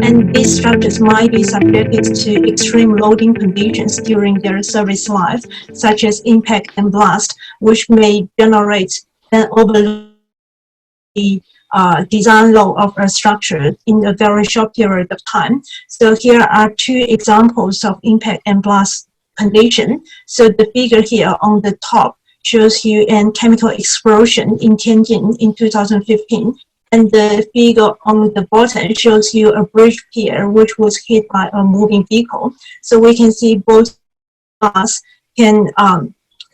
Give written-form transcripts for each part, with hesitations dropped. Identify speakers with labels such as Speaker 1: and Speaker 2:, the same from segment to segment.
Speaker 1: And these structures might be subjected to extreme loading conditions during their service life, such as impact and blast, which may generate an overload the design load of a structure in a very short period of time. So here are two examples of impact and blast condition. So the figure here on the top shows you a chemical explosion in Tianjin in 2015. And the figure on the bottom shows you a bridge pier which was hit by a moving vehicle. So we can see both blasts can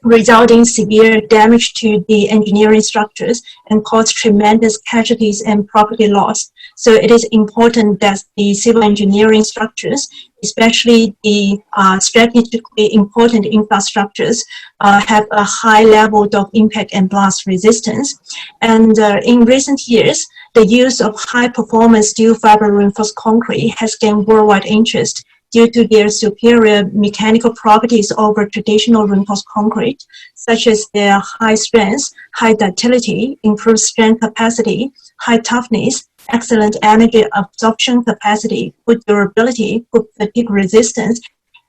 Speaker 1: result in severe damage to the engineering structures and cause tremendous casualties and property loss. So it is important that the civil engineering structures, especially the strategically important infrastructures, have a high level of impact and blast resistance. And in recent years, the use of high-performance steel fiber reinforced concrete has gained worldwide interest due to their superior mechanical properties over traditional reinforced concrete, such as their high strength, high ductility, improved strength capacity, high toughness, excellent energy absorption capacity, good durability, good fatigue resistance,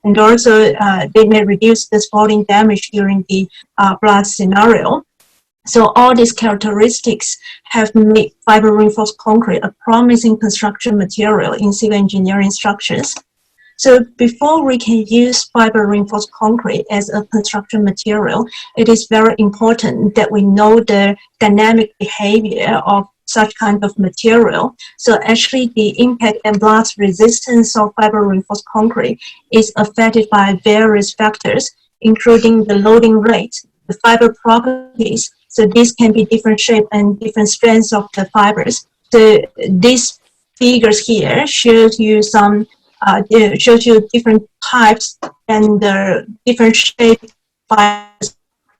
Speaker 1: and also they may reduce the spalling damage during the blast scenario. So all these characteristics have made fiber reinforced concrete a promising construction material in civil engineering structures. So before we can use fiber reinforced concrete as a construction material, it is very important that we know the dynamic behavior of such kind of material. So actually the impact and blast resistance of fiber reinforced concrete is affected by various factors, including the loading rate, the fiber properties. So these can be different shape and different strengths of the fibers. So these figures here shows you some it shows you different types and different shape fibers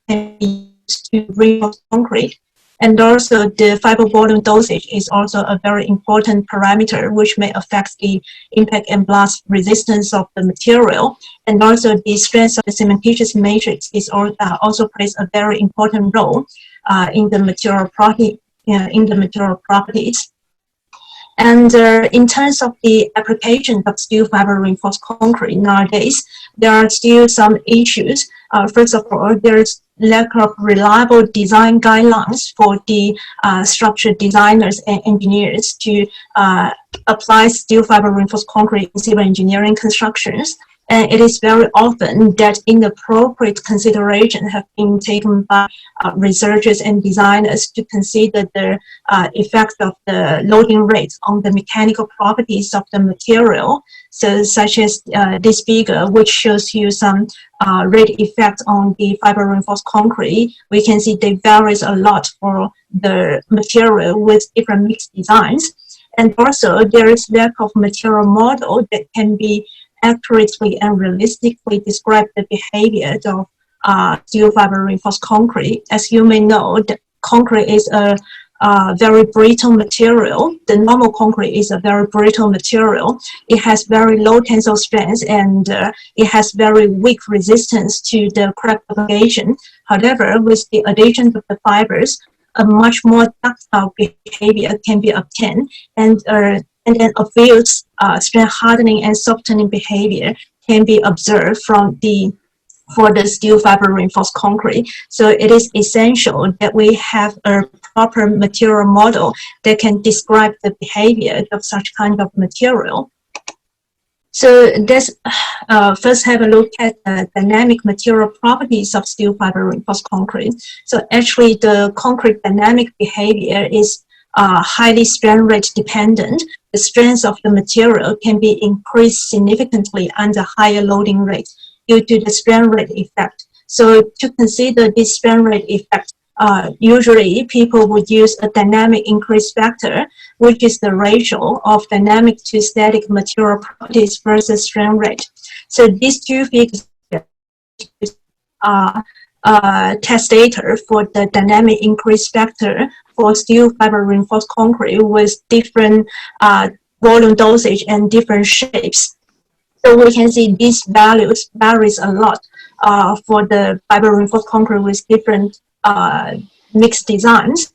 Speaker 1: can be used to reinforce concrete. And also the fiber volume dosage is also a very important parameter which may affect the impact and blast resistance of the material. And also the strength of the cementitious matrix is also plays a very important role in the material properties. And in terms of the application of steel fiber reinforced concrete nowadays, there are still some issues. First of all, there is lack of reliable design guidelines for the structure designers and engineers to apply steel fiber reinforced concrete in civil engineering constructions. And it is very often that inappropriate consideration have been taken by researchers and designers to consider the effect of the loading rate on the mechanical properties of the material. So such as this figure, which shows you some rate effect on the fiber reinforced concrete, we can see they varies a lot for the material with different mixed designs. And also there is lack of material model that can be accurately and realistically describe the behavior of steel fiber reinforced concrete. As you may know, the concrete is a very brittle material. The normal concrete is a very brittle material. It has very low tensile strength and it has very weak resistance to the crack propagation. However, with the addition of the fibers, a much more ductile behavior can be obtained, and then obvious strength hardening and softening behavior can be observed for the steel fiber reinforced concrete. So it is essential that we have a proper material model that can describe the behavior of such kind of material. So let's first have a look at the dynamic material properties of steel fiber reinforced concrete. So actually the concrete dynamic behavior is highly strain rate dependent. The strength of the material can be increased significantly under higher loading rate due to the strain rate effect. So to consider this strain rate effect, usually people would use a dynamic increase factor, which is the ratio of dynamic to static material properties versus strain rate. So these two figures are test data for the dynamic increase factor for steel fiber reinforced concrete with different volume dosage and different shapes. So we can see these values varies a lot for the fiber reinforced concrete with different mixed designs.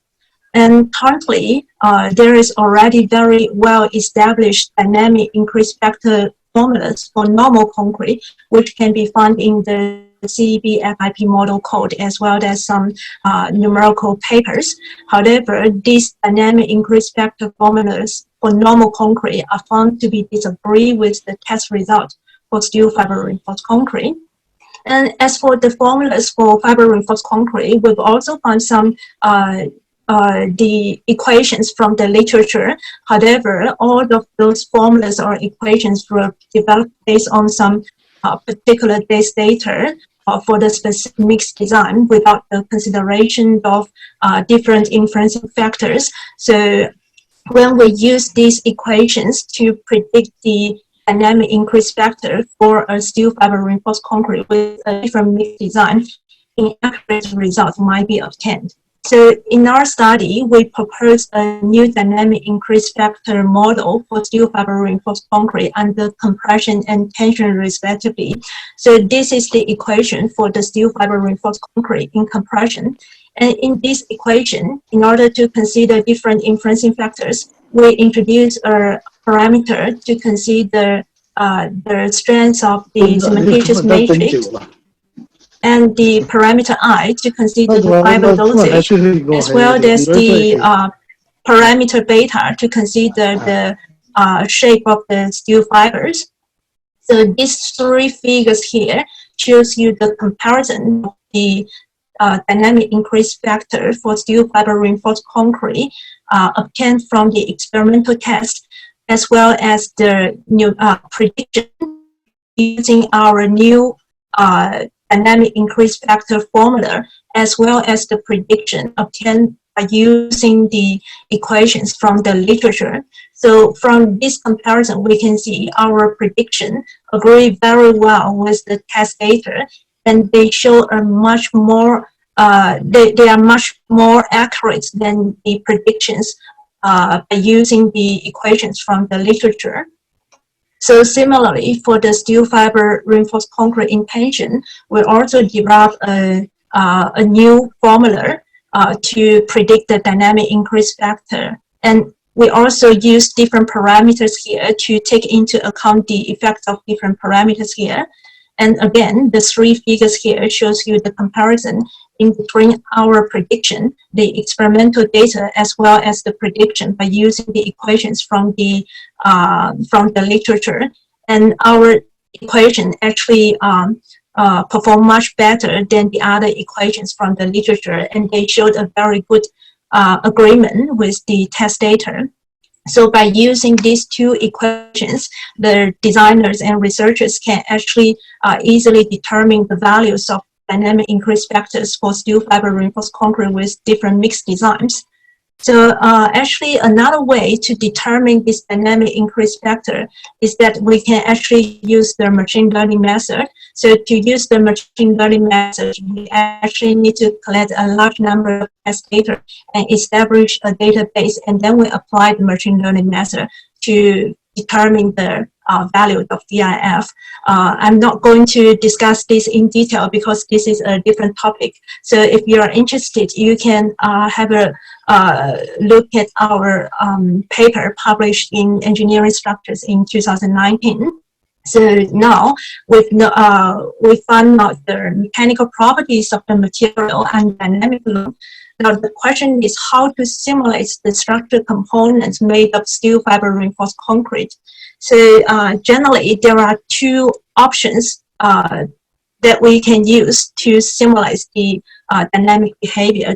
Speaker 1: And currently, there is already very well-established dynamic increase factor formulas for normal concrete, which can be found in the CEB FIP model code as well as some numerical papers. However, these dynamic increase factor formulas for normal concrete are found to be disagree with the test result for steel fiber reinforced concrete. And as for the formulas for fiber reinforced concrete, we've also found some the equations from the literature. However, all of those formulas or equations were developed based on some particular base data for the specific mixed design without the consideration of different influencing factors. So when we use these equations to predict the dynamic increase factor for a steel fiber reinforced concrete with a different mixed design, inaccurate results might be obtained. So in our study, we proposed a new dynamic increase factor model for steel fiber reinforced concrete under compression and tension respectively. So this is the equation for the steel fiber reinforced concrete in compression. And in this equation, in order to consider different influencing factors, we introduce a parameter to consider the strength of the cementitious matrix, and the parameter I to consider the fiber dosage, as well as the parameter beta to consider the shape of the steel fibers. So these three figures here shows you the comparison of the dynamic increase factor for steel fiber reinforced concrete obtained from the experimental test, as well as the new prediction using our new dynamic increase factor formula, as well as the prediction obtained by using the equations from the literature. So from this comparison, we can see our prediction agree very well with the test data, and they show a much more, they are much more accurate than the predictions by using the equations from the literature. So similarly, for the steel fiber reinforced concrete in tension, we also developed a new formula to predict the dynamic increase factor. And we also use different parameters here to take into account the effects of different parameters here. And again, the three figures here shows you the comparison in between our prediction, the experimental data, as well as the prediction by using the equations from the literature. And our equation actually perform much better than the other equations from the literature, and they showed a very good agreement with the test data. So by using these two equations, the designers and researchers can actually easily determine the values of dynamic increase factors for steel fiber reinforced concrete with different mixed designs. So actually another way to determine this dynamic increase factor is that we can actually use the machine learning method. So to use the machine learning method, we actually need to collect a large number of test data and establish a database, and then we apply the machine learning method to determine the value of DIF. I'm not going to discuss this in detail because this is a different topic. So if you are interested, you can have a look at our paper published in Engineering Structures in 2019. So now we found out the mechanical properties of the material and dynamic load. Now the question is how to simulate the structural components made of steel fiber reinforced concrete. So generally there are two options that we can use to simulate the dynamic behavior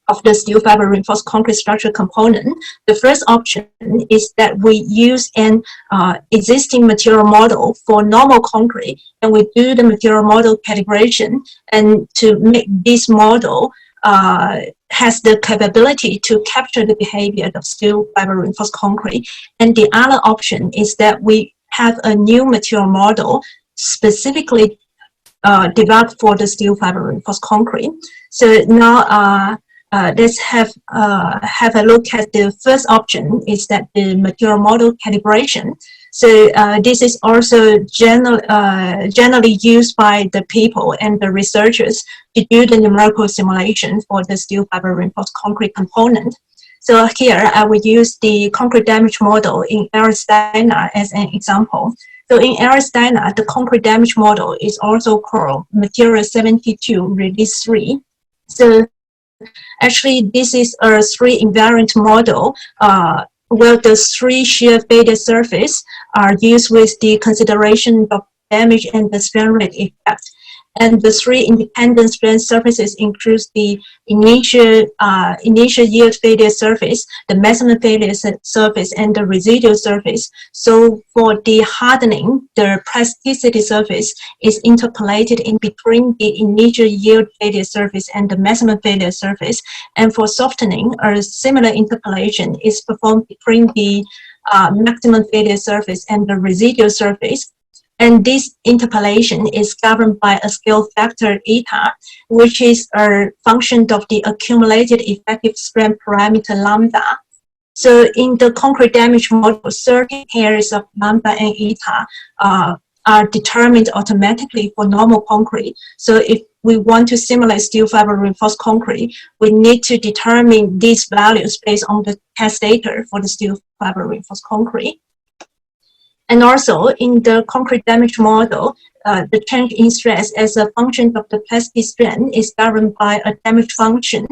Speaker 1: of the steel fiber reinforced concrete structural component. The first option is that we use an existing material model for normal concrete, and we do the material model calibration, and to make this model has the capability to capture the behavior of steel fiber reinforced concrete. And the other option is that we have a new material model specifically developed for the steel fiber reinforced concrete. So now let's have a look at the first option, is that the material model calibration. So this is also generally used by the people and the researchers to do the numerical simulation for the steel fiber reinforced concrete component. So here I will use the concrete damage model in LS-DYNA as an example. So in LS-DYNA, the concrete damage model is also called material 72 release 3. So actually, this is a 3 invariant model where the 3 shear failure surface are used with the consideration of damage and the strain rate effect. And the 3 independent strain surfaces include the initial yield failure surface, the maximum failure surface, and the residual surface. So for the hardening, the plasticity surface is interpolated in between the initial yield failure surface and the maximum failure surface. And for softening, a similar interpolation is performed between the maximum failure surface and the residual surface. And this interpolation is governed by a scale factor eta, which is a function of the accumulated effective strain parameter lambda. So in the concrete damage model, certain pairs of lambda and eta are determined automatically for normal concrete. So if we want to simulate steel fiber reinforced concrete, we need to determine these values based on the test data for the steel fiber reinforced concrete. And also, in the concrete damage model, the change in stress as a function of the plastic strain is governed by a damage function,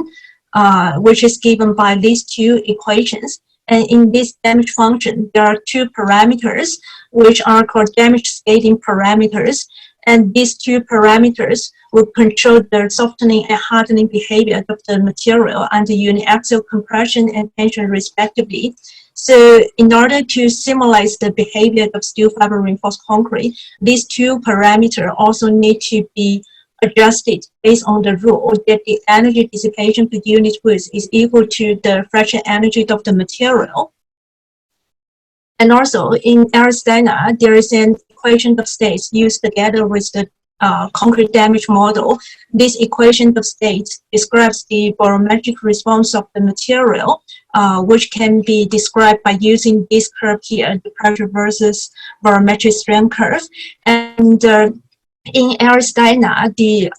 Speaker 1: which is given by these 2 equations. And in this damage function, there are 2 parameters, which are called damage scaling parameters. And these 2 parameters will control the softening and hardening behavior of the material under uniaxial compression and tension respectively. So in order to simulate the behavior of steel fiber reinforced concrete, these 2 parameters also need to be adjusted based on the rule that the energy dissipation per unit width is equal to the fraction energy of the material. And also in LS-DYNA, there is an equation of states used together with the concrete damage model. This equation of states describes the volumetric response of the material, which can be described by using this curve here, the pressure versus volumetric strain curve. And in LS-DYNA, the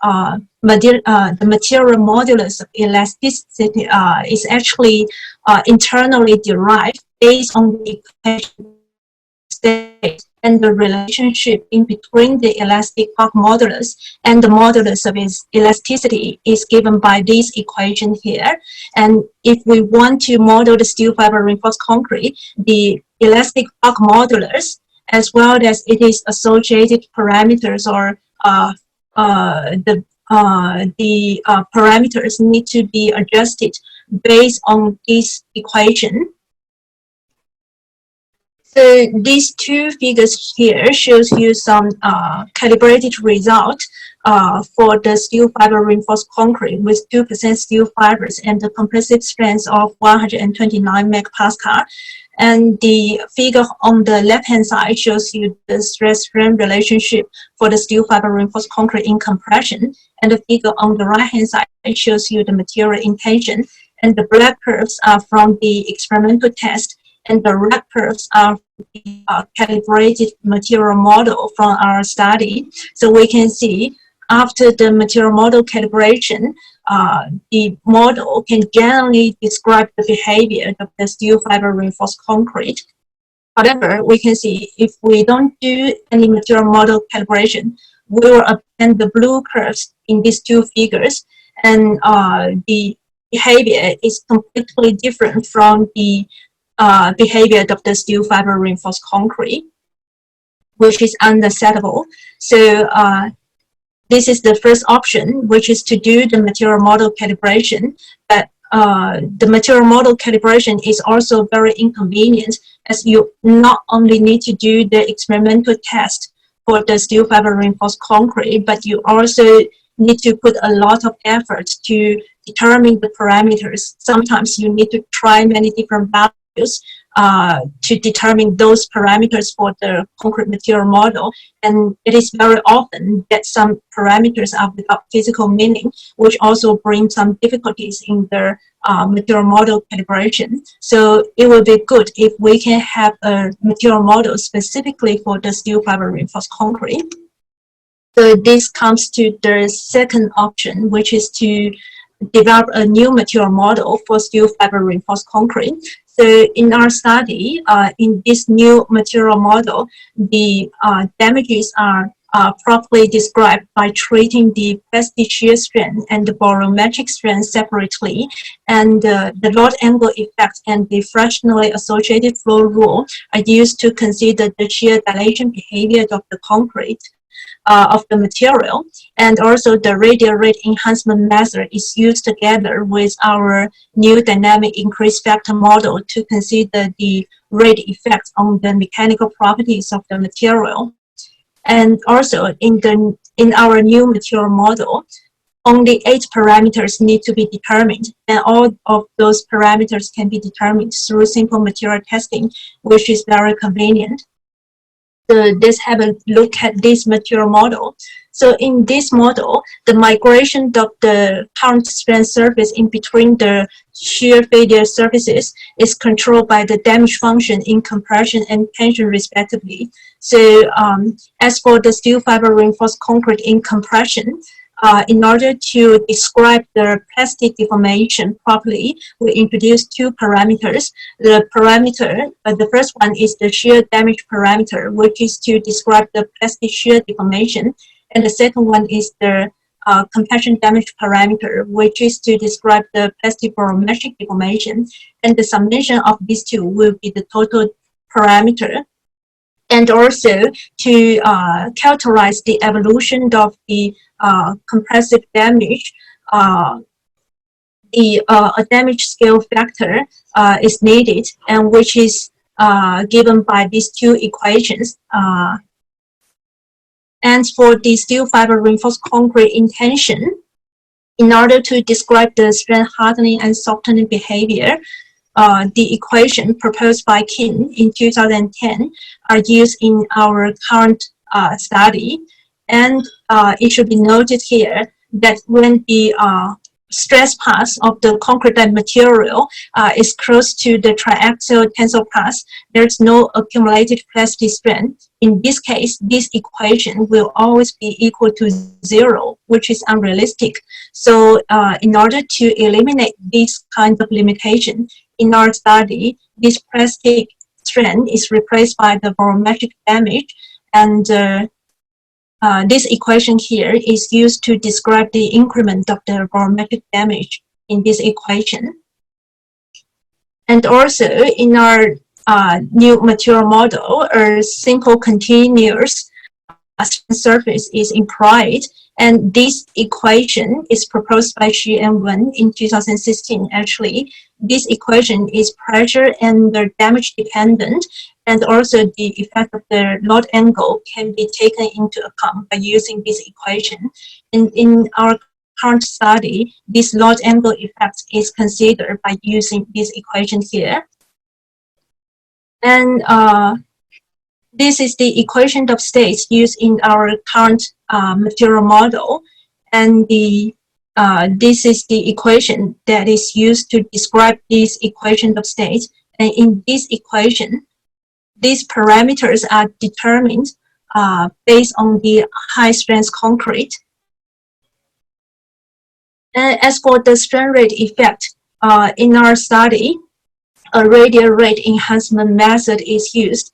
Speaker 1: material modulus of elasticity is actually internally derived based on the equation state and the relationship in between the elastic Hawk modulus and the modulus of its elasticity is given by this equation here. And if we want to model the steel fiber reinforced concrete, the elastic Hawk modulus, as well as its associated parameters or the parameters need to be adjusted based on this equation. So these 2 figures here shows you some calibrated result for the steel fiber reinforced concrete with 2% steel fibers and the compressive strength of 129 megapascal. And the figure on the left-hand side shows you the stress-strain relationship for the steel fiber reinforced concrete in compression. And the figure on the right-hand side shows you the material in tension. And the black curves are from the experimental test. And the red curves are the calibrated material model from our study. So we can see after the material model calibration, the model can generally describe the behavior of the steel fiber reinforced concrete. However, we can see if we don't do any material model calibration, we will obtain the blue curves in these 2 figures, and the behavior is completely different from the behavior of the steel fiber reinforced concrete, which is unacceptable. So this is the first option, which is to do the material model calibration. But the material model calibration is also very inconvenient, as you not only need to do the experimental test for the steel fiber reinforced concrete, but you also need to put a lot of effort to determine the parameters. Sometimes you need to try many different values to determine those parameters for the concrete material model. And it is very often that some parameters are without physical meaning, which also brings some difficulties in the material model calibration. So it will be good if we can have a material model specifically for the steel fiber reinforced concrete. So this comes to the second option, which is to develop a new material model for steel fiber reinforced concrete. So in our study, in this new material model, the damages are properly described by treating the plastic shear strength and the volumetric strength separately, and the load angle effect and the fractionally associated flow rule are used to consider the shear dilation behavior of the concrete. Of the material, and also the radial rate enhancement method is used together with our new dynamic increase factor model to consider the rate effect on the mechanical properties of the material. And also in our new material model, only 8 parameters need to be determined, and all of those parameters can be determined through simple material testing, which is very convenient. So let's have a look at this material model. So in this model, the migration of the current strength surface in between the shear failure surfaces is controlled by the damage function in compression and tension respectively. So as for the steel fiber reinforced concrete in compression, in order to describe the plastic deformation properly, we introduce 2 parameters. The first one is the shear damage parameter, which is to describe the plastic shear deformation. And the second one is the compression damage parameter, which is to describe the plastic volumetric deformation. And the summation of these 2 will be the total parameter. And also to characterize the evolution of the compressive damage, a damage scale factor is needed, and which is given by these 2 equations. And for the steel fiber reinforced concrete in tension, in order to describe the strength hardening and softening behavior, the equation proposed by Kin in 2010 are used in our current study. And it should be noted here that when the stress path of the concrete material is close to the triaxial tensile path, there is no accumulated plastic strength. In this case, this equation will always be equal to 0, which is unrealistic. So in order to eliminate this kind of limitation, in our study, this plastic strength is replaced by the volumetric damage, and this equation here is used to describe the increment of the volumetric damage in this equation. And also in our new material model, a simple continuous surface is implied, and this equation is proposed by Xu and Wen in 2016. Actually, this equation is pressure and the damage dependent, and also the effect of the load angle can be taken into account by using this equation. And in our current study, this load angle effect is considered by using this equation here. And this is the equation of states used in our current material model, and this is the equation that is used to describe this equation of states. And in this equation, these parameters are determined based on the high strength concrete. And as for the strain rate effect, in our study, a radial rate enhancement method is used,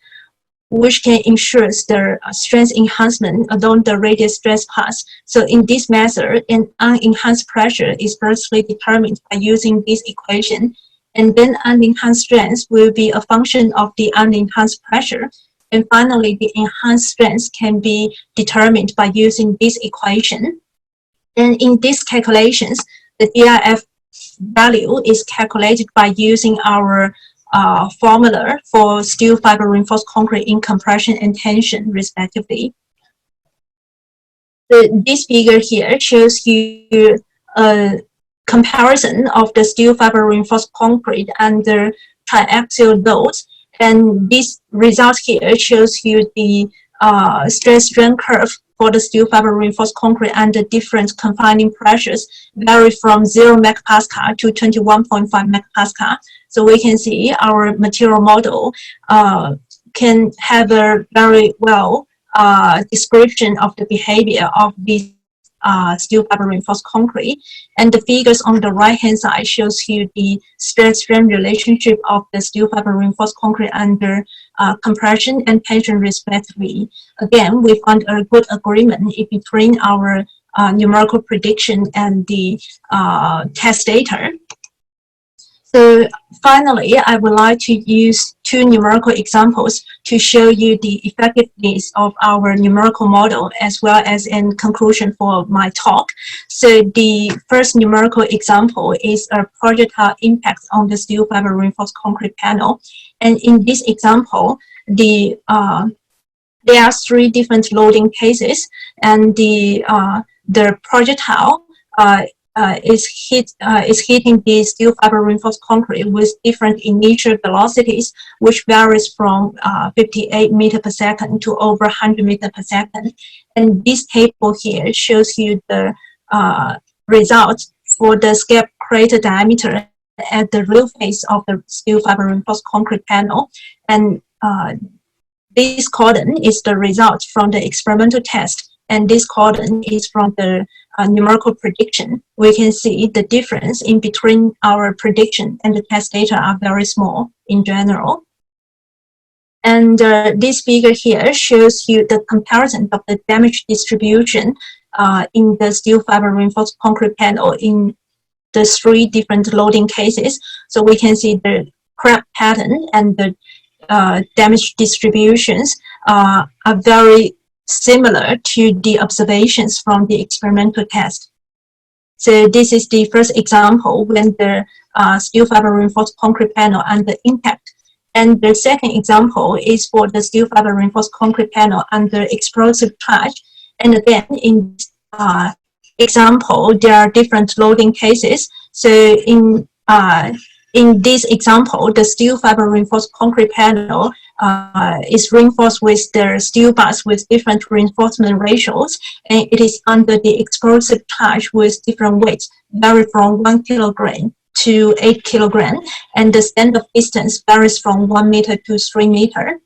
Speaker 1: which can ensure the strength enhancement along the radial stress path. So in this method, an unenhanced pressure is firstly determined by using this equation, and then unenhanced strength will be a function of the unenhanced pressure. And finally, the enhanced strength can be determined by using this equation. And in these calculations, the DIF value is calculated by using our formula for steel fiber reinforced concrete in compression and tension, respectively. This figure here shows you a comparison of the steel fiber reinforced concrete under triaxial loads And this result here shows you the stress strain curve for the steel fiber reinforced concrete under different confining pressures vary from 0 megapascal to 21.5 megapascal. So we can see our material model can have a very well description of the behavior of this steel fiber reinforced concrete. And the figures on the right hand side shows you the stress strain relationship of the steel fiber reinforced concrete under compression and tension respectively. Again, we found a good agreement between our numerical prediction and the test data. So finally, I would like to use two numerical examples to show you the effectiveness of our numerical model as well as in conclusion for my talk. So the first numerical example is a projectile impact on the steel fiber reinforced concrete panel. And in this example, there are three different loading cases, and the projectile is hitting the steel fiber reinforced concrete with different initial velocities, which varies from 58 meters per second to over 100 meters per second. And this table here shows you the results for the scalp crater diameter at the real face of the steel fiber reinforced concrete panel. And this column is the result from the experimental test, and this column is from the numerical prediction. We can see the difference in between our prediction and the test data are very small in general. And this figure here shows you the comparison of the damage distribution in the steel fiber reinforced concrete panel in the three different loading cases. So we can see the crack pattern and the damage distributions are very similar to the observations from the experimental test. So this is the first example when the steel fiber reinforced concrete panel under impact. And the second example is for the steel fiber reinforced concrete panel under explosive charge. And again, in example, there are different loading cases. So in this example, the steel fiber reinforced concrete panel is reinforced with the steel bars with different reinforcement ratios, and it is under the explosive charge with different weights, vary from 1 kilogram to 8 kilogram, and the standard distance varies from 1 meter to 3 meter.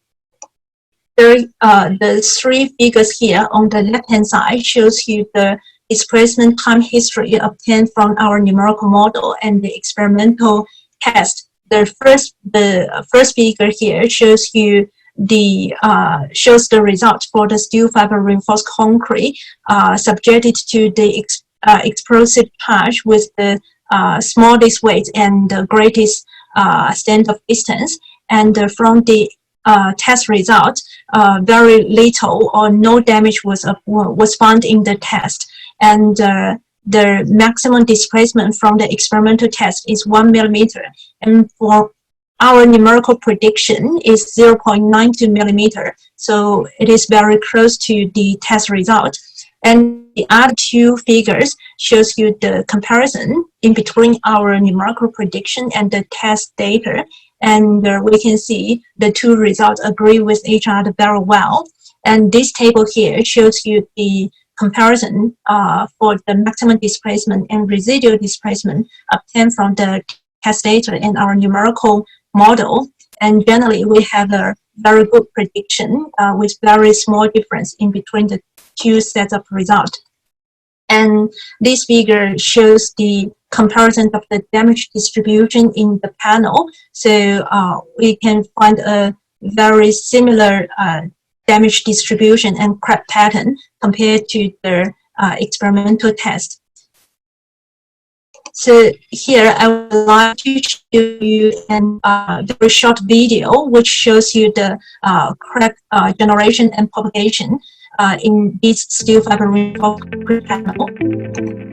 Speaker 1: The three figures here on the left-hand side shows you the displacement time history obtained from our numerical model and the experimental test. The first figure here shows you the result for the steel fiber reinforced concrete subjected to the explosive charge with the smallest weight and the greatest standard distance. And from the test result, very little or no damage was found in the test. And the maximum displacement from the experimental test is 1 millimeter. And for our numerical prediction is 0.92 millimeter. So it is very close to the test result. And the other two figures shows you the comparison in between our numerical prediction and the test data. And we can see the two results agree with each other very well. And this table here shows you the comparison for the maximum displacement and residual displacement obtained from the test data in our numerical model. And generally, we have a very good prediction with very small difference in between the two sets of results. And this figure shows the comparison of the damage distribution in the panel. So we can find a very similar damage distribution and crack pattern compared to the experimental test. So here I would like to show you a very short video which shows you the crack generation and propagation in this steel fiber reinforced concrete panel.